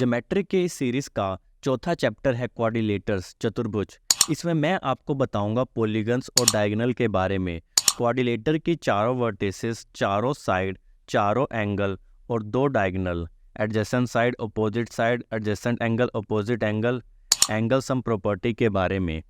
Geometry के इस series का चौथा चैप्टर है क्वाड्रिलेटर्स, चतुर्भुज। इसमें मैं आपको बताऊंगा पॉलीगन्स और डायगोनल के बारे में। क्वाड्रिलेटर की चारों वर्टिसेस, चारों साइड, चारों एंगल और दो diagonal, adjacent side, opposite side, adjacent angle, opposite angle, angle sum property के बारे में।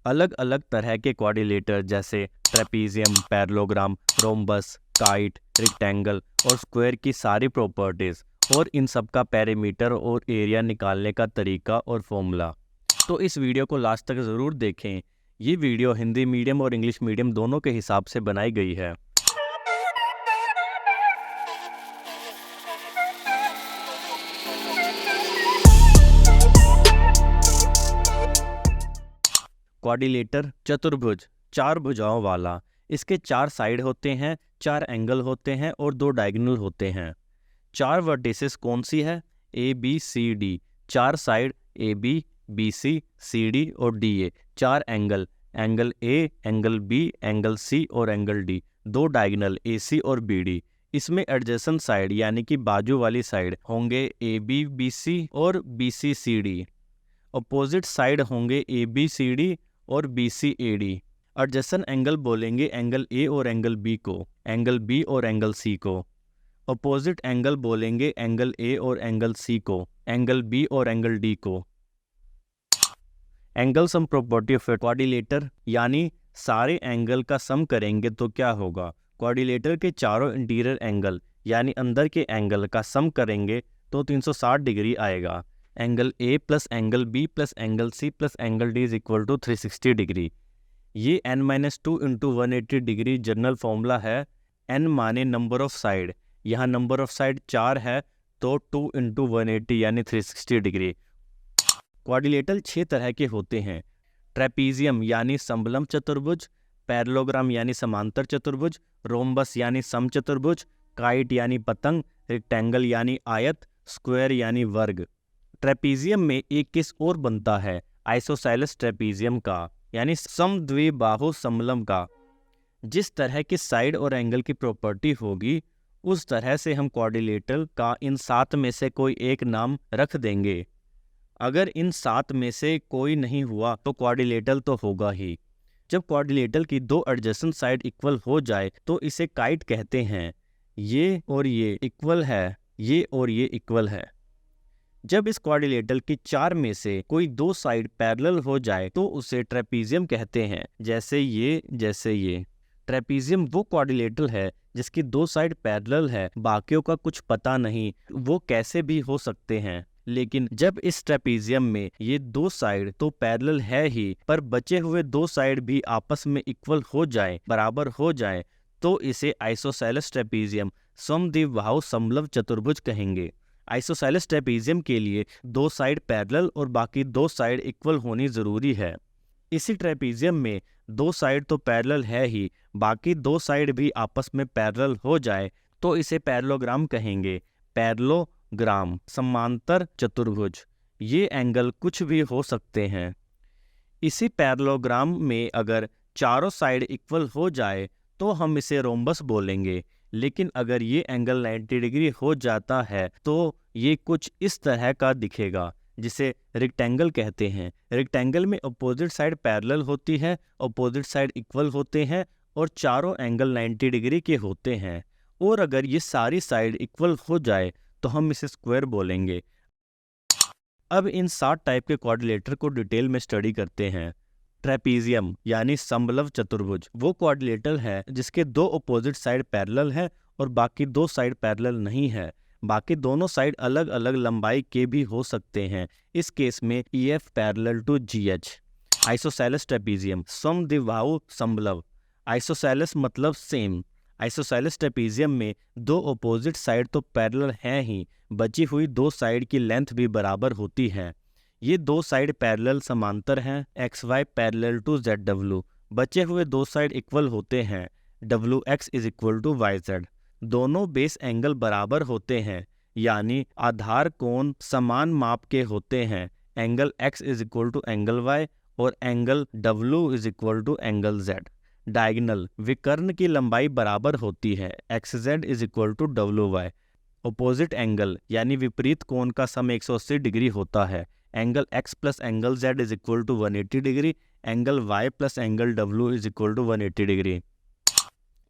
अलग अलग तरह के क्वाड्रिलेटर जैसे trapezium, parallelogram, rhombus, kite, rectangle और स्क्वायर की सारी प्रॉपर्टीज और इन सब का पेरीमीटर और एरिया निकालने का तरीका और फॉर्मूला। तो इस वीडियो को लास्ट तक ज़रूर देखें। ये वीडियो हिंदी मीडियम और इंग्लिश मीडियम दोनों के हिसाब से बनाई गई है। क्वाड्रिलेटर, चतुर्भुज, चार भुजाओं वाला। इसके चार साइड होते हैं, चार एंगल होते हैं और दो डायगोनल होते हैं। चार वर्टिसेस कौन सी है? A B C D. चार side A B, B C, C D और डी ए। चार angle, angle A, angle B, angle C और एंगल डी। दो डायगोनल ए सी और बी डी। इसमें एडजेसेंट साइड यानी कि बाजू वाली साइड होंगे ए बी बी सी और B C C D. Opposite side होंगे ए बी सी डी और B C A D. Adjacent angle बोलेंगे एंगल ए और एंगल बी को, एंगल बी और एंगल सी को। अपोजिट एंगल बोलेंगे एंगल ए और एंगल सी को, एंगल बी और एंगल डी को। Angle sum property of quadrilateral यानी सारे एंगल का सम करेंगे तो क्या होगा? क्वाड्रिलेटर के चारों इंटीरियर एंगल यानी अंदर के एंगल का सम करेंगे तो 360 डिग्री आएगा। Angle A plus angle B plus angle C plus angle D is equal to 360 degree. ये n-2 into 180 degree general formula है। n माने नंबर ऑफ साइड, यहाँ नंबर ऑफ साइड 4 है तो 2 इंटू 180 यानी 360 डिग्री। क्वाड्रिलेटर 6 तरह के होते हैं। ट्रेपीजियम यानी समलंब चतुर्भुज, पैरेललोग्राम यानी समांतर चतुर्भुज, रोम्बस यानी समचतुर्भुज, काइट यानी पतंग, रेक्टेंगल यानी आयत, स्क्वायर यानी वर्ग। ट्रेपीजियम में एक केस और बनता है आइसोसेलेस ट्रेपीजियम का यानी समद्विबाहु समलंब का। जिस तरह की साइड और एंगल की प्रॉपर्टी होगी उस तरह से हम क्वाड्रिलेटर का इन 7 में से कोई एक नाम रख देंगे। अगर इन 7 में से कोई नहीं हुआ तो क्वाड्रिलेटर तो होगा ही। जब क्वाड्रिलेटर की दो एडजेसेंट साइड इक्वल हो जाए तो इसे काइट कहते हैं। ये और ये इक्वल है, ये और ये इक्वल है। जब इस क्वाड्रिलेटर की 4 में से कोई दो साइड पैरेलल हो जाए तो उसे ट्रेपीजियम कहते हैं, जैसे ये। ट्रेपीजियम वो क्वाड्रिलेटर है जिसकी दो साइड पैरेलल है, बाकियों का कुछ पता नहीं, वो कैसे भी हो सकते हैं। लेकिन जब इस ट्रेपीजियम में ये दो साइड तो पैरेलल है ही, पर बचे हुए दो साइड भी आपस में इक्वल हो जाए, बराबर हो जाए, तो इसे आइसोसेलेस ट्रेपीजियम, समद्विबाहु समलंब चतुर्भुज कहेंगे। आइसोसेलेस ट्रेपीजियम के लिए दो साइड पैरेलल और बाकी दो साइड इक्वल होनी जरूरी है। इसी ट्रेपीजियम में दो साइड तो पैरेलल है ही, बाकी दो साइड भी आपस में पैरेलल हो जाए तो इसे पैरेललोग्राम कहेंगे। पैरेललोग्राम, समांतर चतुर्भुज। ये एंगल कुछ भी हो सकते हैं। इसी पैरेललोग्राम में अगर चारों साइड इक्वल हो जाए तो हम इसे रोम्बस बोलेंगे। लेकिन अगर ये एंगल 90 डिग्री हो जाता है तो ये कुछ इस तरह का दिखेगा, जिसे रेक्टेंगल कहते हैं। रेक्टेंगल में अपोजिट साइड पैरेलल होती है, अपोजिट साइड इक्वल होते हैं और चारों एंगल 90 डिग्री के होते हैं। और अगर ये सारी साइड इक्वल हो जाए तो हम इसे स्क्वायर बोलेंगे। अब इन 7 टाइप के क्वाड्रिलेटर को डिटेल में स्टडी करते हैं। ट्रेपीजियम यानी समलंब चतुर्भुज वो क्वाड्रिलेटर है जिसके दो अपोजिट साइड पैरेलल है और बाकी दो साइड पैरेलल नहीं है। बाकी दोनों साइड अलग अलग लंबाई के भी हो सकते हैं। इस केस में EF parallel to GH। Isosceles trapezium, समद्विबाहु समलंब। आइसोसेलेस मतलब सेम। आइसोसेलेस ट्रेपीजियम में दो अपोजिट साइड तो पैरेलल हैं ही, बची हुई दो साइड की लेंथ भी बराबर होती है। ये दो साइड पैरेलल समांतर हैं, XY पैरेलल टू ZW। बचे हुए दो साइड इक्वल होते हैं, WX is equal to YZ। दोनों बेस एंगल बराबर होते हैं यानी आधार कोण समान माप के होते हैं। Angle X is equal to angle Y और angle W is equal to angle Z। Diagonal, विकर्ण की लंबाई बराबर होती है, XZ is equal to WY। Opposite angle यानी विपरीत कोण का सम 180 डिग्री होता है। Angle x plus angle z is equal to 180 degree, angle y plus angle w is equal to 180 degree.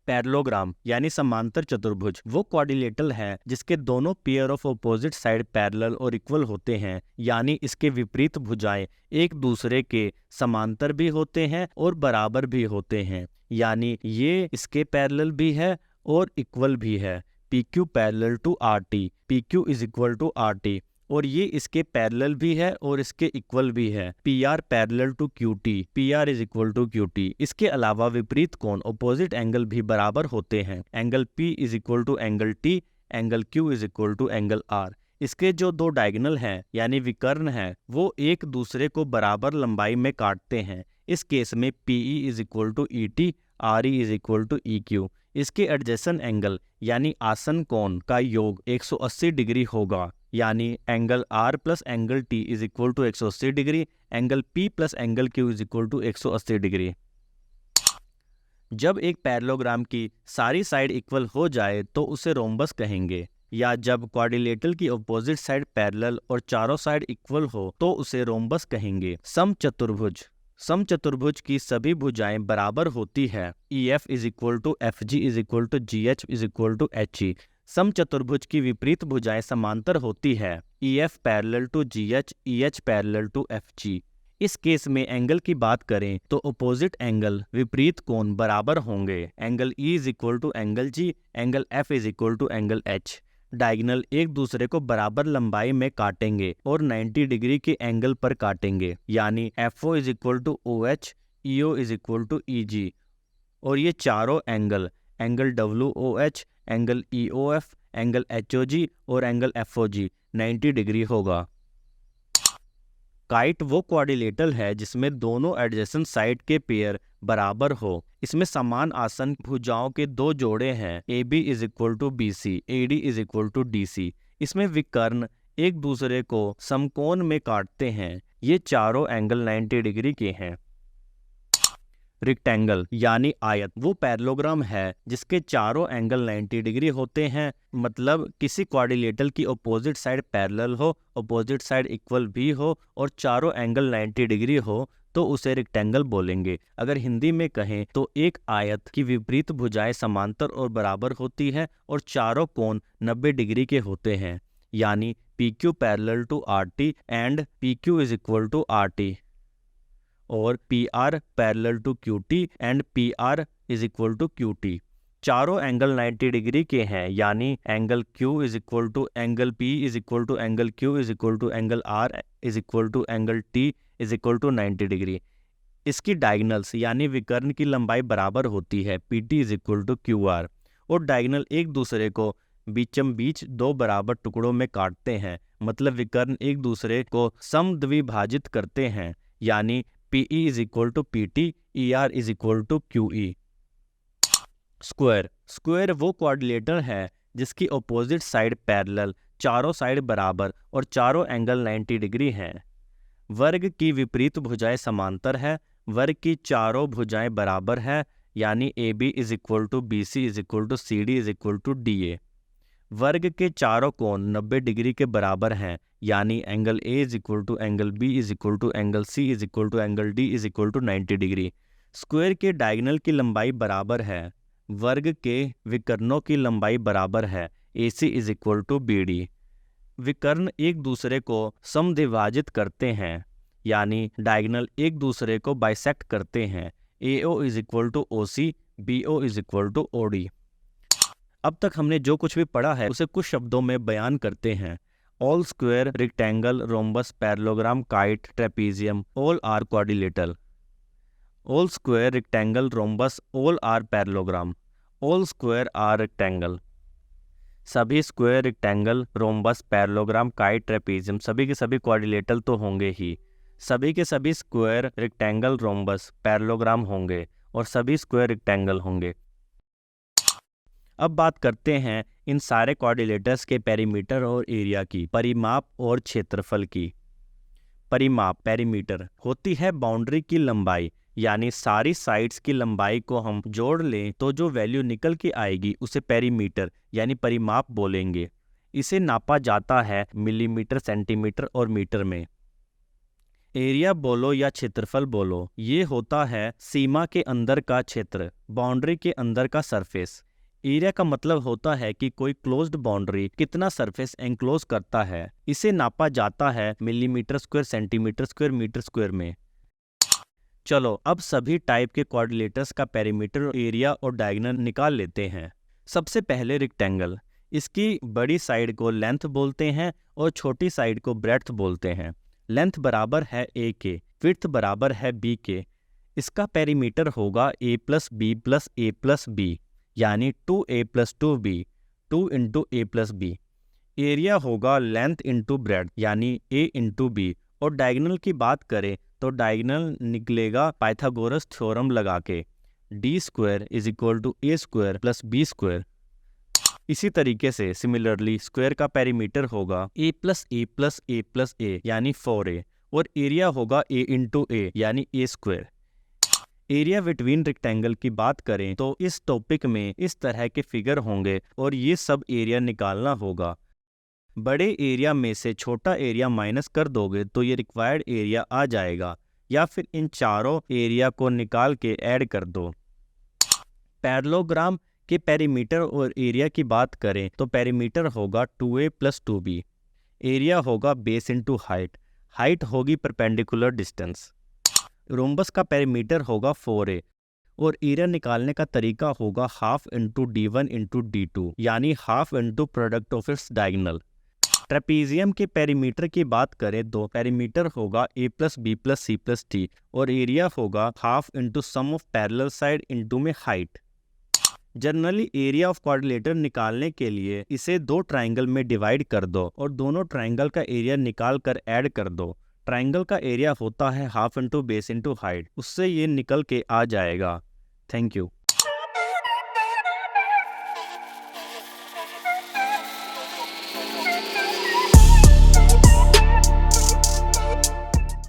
Parallelogram यानी समांतर चतुर्भुज वो क्वाड्रिलेटरल है जिसके दोनों pair of opposite side parallel और इक्वल होते हैं, यानी इसके विपरीत भुजाएं एक दूसरे के समांतर भी होते हैं और बराबर भी होते हैं, यानी ये इसके पैरेलल भी है और इक्वल भी है। PQ parallel to RT, PQ is equal to RT, और ये इसके पैरेलल भी है और इसके इक्वल भी है। PR parallel to QT, PR is equal to QT। इसके अलावा विपरीत कोण अपोजिट एंगल भी बराबर होते हैं। Angle P is equal to angle T, angle Q is equal to angle R। इसके जो दो डायगोनल हैं यानी विकर्ण हैं वो एक दूसरे को बराबर लंबाई में काटते हैं। इस केस में PE is equal to ET, RE is equal to EQ। इसके एडजेसेंट एंगल यानी आसन कोण का योग 180 डिग्री होगा, यानी angle R plus angle T is equal to 180 degree, angle P plus angle Q is equal to 180 degree. जब एक पैरेललोग्राम की सारी साइड इक्वल हो जाए तो उसे रोम्बस कहेंगे, या जब क्वाड्रिलेटरल की अपोजिट साइड पैरेलल और चारों साइड इक्वल हो तो उसे रोम्बस कहेंगे। समचतुर्भुज, समचतुर्भुज की सभी भुजाएं बराबर होती है। EF is equal to FG is equal to GH is equal to HE। समचतुर्भुज की विपरीत भुजाएं समांतर होती है। EF parallel to GH, EH parallel to FG। इस केस में एंगल की बात करें तो अपोजिट एंगल विपरीत कोण बराबर होंगे। Angle E is equal to angle G, angle F is equal to angle H। Diagonal एक दूसरे को बराबर लंबाई में काटेंगे और 90 डिग्री के एंगल पर काटेंगे, यानी FO is equal to OH, EO is equal to EG। और ये चारों angle WOH, angle EOF, angle HOG और एंगल FOG 90 डिग्री होगा। काइट वो क्वाड्रिलेटरल है जिसमें दोनों एडजेसेंट साइड के पेयर बराबर हो। इसमें समान आसन भुजाओं के दो जोड़े हैं। AB is equal to BC, AD is equal to DC। इसमें विकर्ण एक दूसरे को समकोण में काटते हैं। ये चारों एंगल 90 डिग्री के हैं। रेक्टेंगल यानी आयत वो पैरेललोग्राम है जिसके चारों एंगल 90 डिग्री होते हैं, मतलब किसी क्वाड्रिलेटरल की अपोजिट साइड पैरेलल हो, अपोजिट साइड इक्वल भी हो और चारों एंगल 90 डिग्री हो तो उसे रेक्टेंगल बोलेंगे। अगर हिंदी में कहें तो एक आयत की विपरीत भुजाएं समांतर और बराबर होती है और चारों कोण 90 डिग्री के होते हैं, यानी PQ parallel to RT and PQ is equal to RT, और PR parallel to QT and PR is equal to QT। चारों एंगल 90 डिग्री के हैं, यानी angle Q is equal to angle P is equal to angle Q is equal to angle R is equal to angle T is equal to 90 degree. इसकी diagonals यानी विकर्ण की लंबाई बराबर होती है। PT is equal to QR, और diagonal एक दूसरे को बीचम बीच दो बराबर टुकड़ों में काटते हैं, मतलब विकर्ण एक दूसरे को समद्विभाजित करते हैं, यानी PE is equal to PT, ER is equal to QE। Square, square वो क्वाड्रिलेटरल है जिसकी अपोजिट साइड पैरेलल, चारों साइड बराबर और चारों एंगल 90 डिग्री हैं। वर्ग की विपरीत भुजाएं समांतर है। वर्ग की चारों भुजाएं बराबर है, यानी AB is equal to BC is equal to CD is equal to DA। वर्ग के चारों कोण 90 डिग्री के बराबर हैं, यानी angle A is equal to angle B is equal to angle C is equal to angle D is equal to 90 degree. Square के diagonal की लंबाई बराबर है। वर्ग के विकर्णों की लंबाई बराबर है। AC is equal to BD। विकर्ण एक दूसरे को समद्विभाजित करते हैं, यानी डायगोनल एक दूसरे को बाइसेक्ट करते हैं। AO is equal to OC, BO is equal to OD। अब तक हमने जो कुछ भी पढ़ा है उसे कुछ शब्दों में बयान करते हैं। All square, rectangle, rhombus, parallelogram, kite, trapezium, all are quadrilateral. All square, rectangle, rhombus, all are parallelogram. All square are rectangle. सभी square, rectangle, rhombus, parallelogram, kite, trapezium सभी के सभी क्वाड्रिलेटरल तो होंगे ही। सभी के सभी स्क्वायर, रेक्टेंगल, रोम्बस, पैरेललोग्राम होंगे और सभी स्क्वायर रेक्टेंगल होंगे। अब बात करते हैं इन सारे क्वाड्रिलेटर्स के पेरीमीटर और एरिया की, परिमाप और क्षेत्रफल की। परिमाप, पेरीमीटर होती है बाउंड्री की लंबाई, यानी सारी साइड्स की लंबाई को हम जोड़ लें तो जो वैल्यू निकल के आएगी उसे पेरीमीटर यानी परिमाप बोलेंगे। इसे नापा जाता है मिलीमीटर, सेंटीमीटर और मीटर में। एरिया बोलो या क्षेत्रफल बोलो, ये होता है सीमा के अंदर का क्षेत्र, बाउंड्री के अंदर का सरफेस। एरिया का मतलब होता है कि कोई क्लोज्ड बाउंड्री कितना सरफेस एंक्लोज करता है। इसे नापा जाता है millimetre square, centimetre square, metre square में। चलो अब सभी टाइप के क्वाड्रिलेटर्स का पेरीमीटर, एरिया और डायगोनल निकाल लेते हैं। सबसे पहले रेक्टेंगल, इसकी बड़ी साइड को लेंथ बोलते हैं और छोटी साइड को ब्रेड्थ बोलते हैं। लेंथ बराबर है ए के, विड्थ बराबर है बी के। इसका पेरीमीटर होगा ए plus b plus a plus B, यानी 2a प्लस 2b, 2 इंटू ए प्लस बी। एरिया होगा लेंथ इंटू ब्रेड, यानी a इंटू बी। और डायगोनल की बात करें तो डायगोनल निकलेगा पाइथागोरस थ्योरम लगा के, d square is equal to a square plus b square. इसी तरीके से सिमिलरली स्क्वायर का पेरीमीटर होगा a plus a plus a plus a, यानी 4a। और एरिया होगा a इंटू ए, यानी a square. Area between rectangle की बात करें तो इस टॉपिक में इस तरह के फिगर होंगे और ये सब एरिया निकालना होगा। बड़े एरिया में से छोटा एरिया माइनस कर दोगे तो ये रिक्वायर्ड एरिया आ जाएगा, या फिर इन चारों एरिया को निकाल के ऐड कर दो। पैरेललोग्राम के पेरीमीटर और एरिया की बात करें तो पेरीमीटर होगा 2a प्लस 2b, एरिया होगा बेस इंटू हाइट, हाइट होगी परपेंडिकुलर डिस्टेंस। रोम्बस का पेरीमीटर होगा 4a और एरिया निकालने का तरीका होगा half into d1 into d2, यानी half into product of its diagonal. Trapezium के पेरीमीटर की बात करें तो पेरीमीटर होगा a plus b plus c plus t और एरिया होगा half into sum of parallel side into में height. Generally area of quadrilateral निकालने के लिए इसे दो ट्राइंगल में डिवाइड कर दो और दोनों ट्राइंगल का एरिया निकाल कर ऐड कर दो। ट्राइंगल का एरिया होता है half into base into height, उससे ये निकल के आ जाएगा। Thank you.